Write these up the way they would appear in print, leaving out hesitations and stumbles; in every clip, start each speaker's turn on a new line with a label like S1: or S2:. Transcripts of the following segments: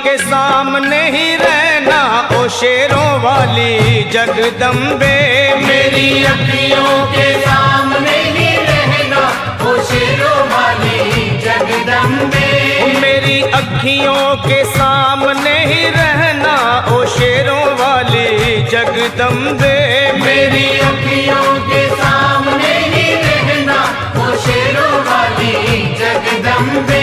S1: के सामने ही रहना ओ शेरों वाली जगदम्बे।
S2: मेरी अखियों के सामने ही रहना ओ शेरों वाली जगदम्बे।
S1: मेरी अखियों के सामने ही रहना ओ शेरों वाली जगदम्बे।
S2: मेरी अखियों के सामने ही रहना ओ शेरों वाली जगदम्बे।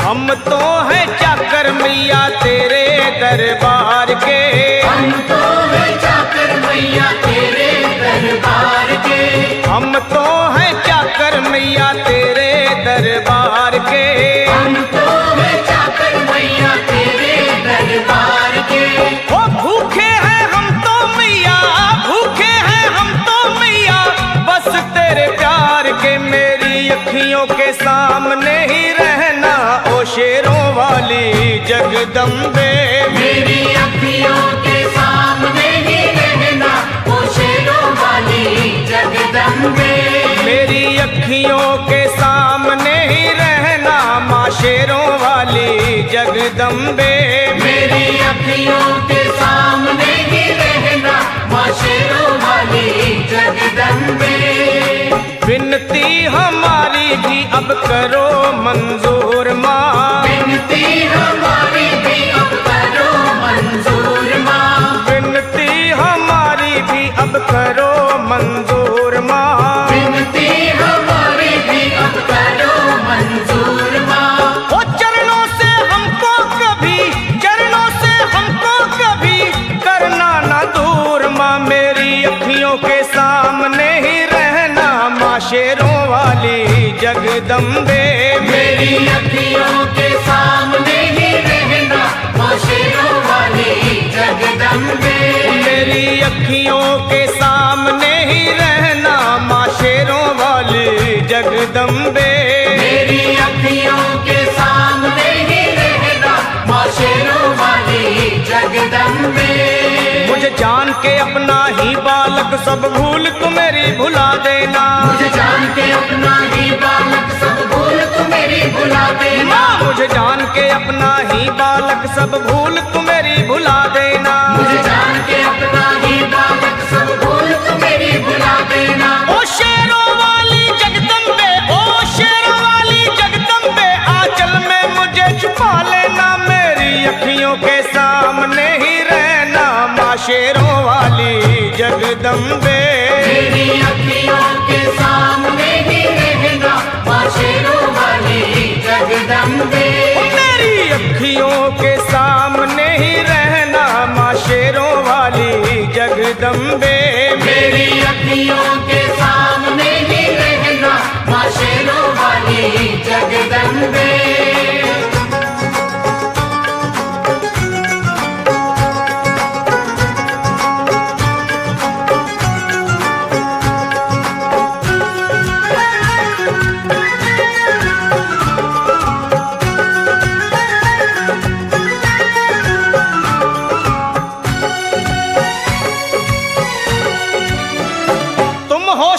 S1: हम तो हैं चाकर मैया तेरे दरबार के।
S2: हम तो हैं चाकर मैया तेरे दरबार के।
S1: हम तो हैं चाकर मैया तेरे दरबार के।
S2: हम तो हैं चाकर मैया तेरे दरबार के।
S1: ओ भूखे हैं हम तो मैया, भूखे हैं हम तो मैया बस तेरे प्यार के। मेरी अखियों के सामने ही रहना ओ शेरों वाली जगदम्बे।
S2: मेरी अखियों के सामने ही रहना ओ शेरों वाली जगदम्बे।
S1: मेरी अखियों के सामने ही रहना माँ शेरों वाली जगदम्बे।
S2: मेरी अखियों के सामने ही रहना माँ शेरों वाली जगदम्बे।
S1: विनती हमारी भी अब करो मंजूर माँ।
S2: विनती हमारी भी अब करो मंजूर माँ।
S1: विनती हमारी भी अब करो मंजूर माँ।
S2: विनती हमारी भी अब करो मंजूर माँ।
S1: ओ चरणों से हमको कभी, चरणों से हमको कभी करना ना दूर माँ। मेरी अखियों के सामने ही रहना माँ शेरों वाली जगदम्बे।
S2: मेरी अखियों के सामने ही रहना माँ शेरों वाली जगदम्बे।
S1: मेरी अखियों के सामने ही रहना माँ शेरों वाली जगदम्बे।
S2: मेरी अखियों के सामने ही रहना माँ शेरों वाली जगदम्बे।
S1: मुझे जान के अपना ही बालक सब भूल तू मेरी भुला देना।
S2: मुझे जान के अपना ही बालक सब भूल तू मेरी भुला देना।
S1: मुझे जान के अपना ही बालक सब भूल तू मेरी भुला देना।
S2: मुझे जान के अपना ही बालक सब भूल तू मेरी भुला देना।
S1: ओ शेरों वाली जगदम्बे, ओ शेरों वाली जगदम्बे आंचल में मुझे छुपा लेना। मेरी अखियों के सामने ही रहना माँ शेरों वाली जगदम्बे।
S2: मेरी अखियों के सामने ही रहना माँ शेरों वाली जगदम्बे।
S1: मेरी अखियों के सामने ही रहना माँ शेरों वाली जगदम्बे।
S2: मेरी अखियों के सामने ही रहना माँ शेरों वाली जगदम्बे।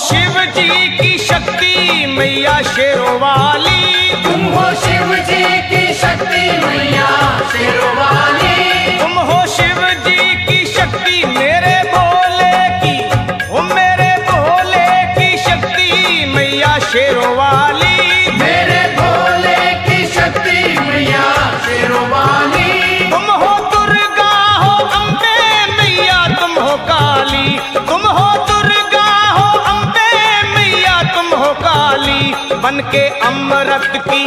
S1: शिव जी की शक्ति मैया शेरों वाली।
S2: तुम हो शिव जी की शक्ति मैया शेरों वाली।
S1: तुम हो शिव जी की शक्ति मेरे भोले की, ओ मेरे भोले की शक्ति मैया शेरों वाली।
S2: मेरे भोले की शक्ति मैया शेरों वाली।
S1: तुम हो दुर्गा हो अम्बे मैया तुम हो काली। तुम हो दुर्गा हो अम्बे मैया तुम हो काली। बन के अमृत की,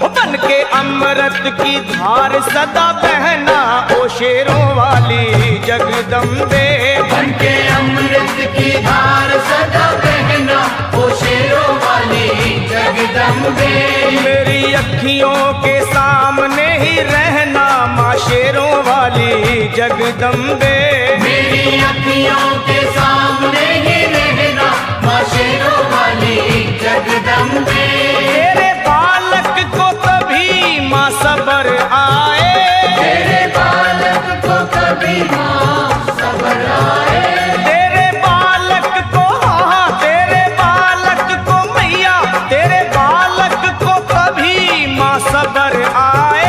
S1: ओ बन के अमृत की धार सदा बहना ओ शेरों वाली जगदम्बे।
S2: बन के अमृत की धार सदा बहना ओ शेरों वाली जगदम्बे।
S1: मेरी अखियों के सामने ही रहना माँ शेरों वाली जगदम्बे।
S2: मेरी अखियों के सामने ही रहना माँ शेरों वाली जगदम्बे।
S1: तेरे बालक को कभी माँ सबर आए।
S2: तेरे बालक को कभी माँ सबर आए।
S1: तेरे बालक को, हाँ तेरे बालक को मैया, तेरे बालक को कभी माँ सबर आए।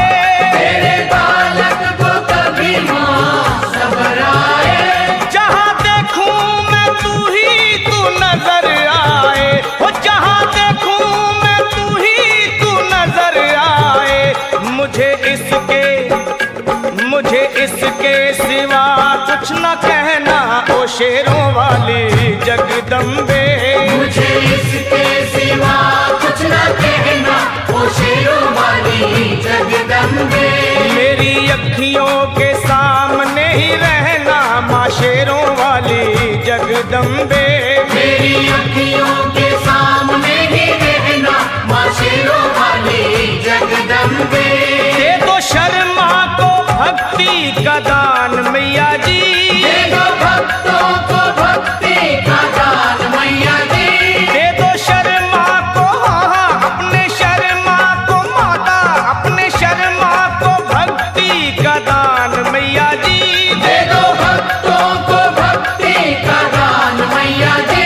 S2: तेरे बालक
S1: कुछ न कहना ओ शेरों वाली जगदम्बे।
S2: मुझे इसके सिवा कुछ न कहना ओ शेरों वाली जगदम्बे।
S1: मेरी अखियों के सामने ही रहना माँ शेरों वाली जगदम्बे।
S2: मेरी अखियों के सामने ही रहना माँ शेरों वाली जगदम्बे।
S1: दे दो शर्मा को भक्ति का दान मैया जी।
S2: दे दो भक्तों को भक्ति का दान मैया जी।
S1: दे दो शर्मा को अपने शर्मा को माता अपने शर्मा को भक्ति का दान मैया जी।
S2: दे दो भक्तों को भक्ति का दान मैया जी।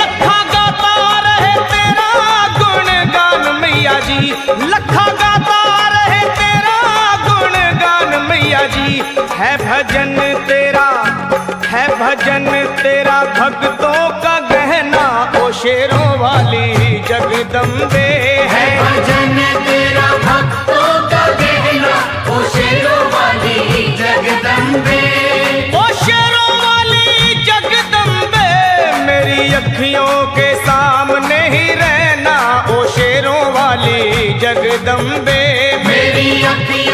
S1: लखा गाता रहे तेरा गुणगान मैया जी। लखा गाता रहे तेरा गुणगान मैया जी। है भजन तेरा भक्तों का गहना ओ शेरों वाली जगदम्बे।
S2: है भजन तेरा भक्तों का गहना ओ शेरों वाली जगदम्बे।
S1: ओ शेरों वाली जगदम्बे मेरी अखियों के सामने ही रहना ओ शेरों वाली जगदम्बे।
S2: मेरी अखियों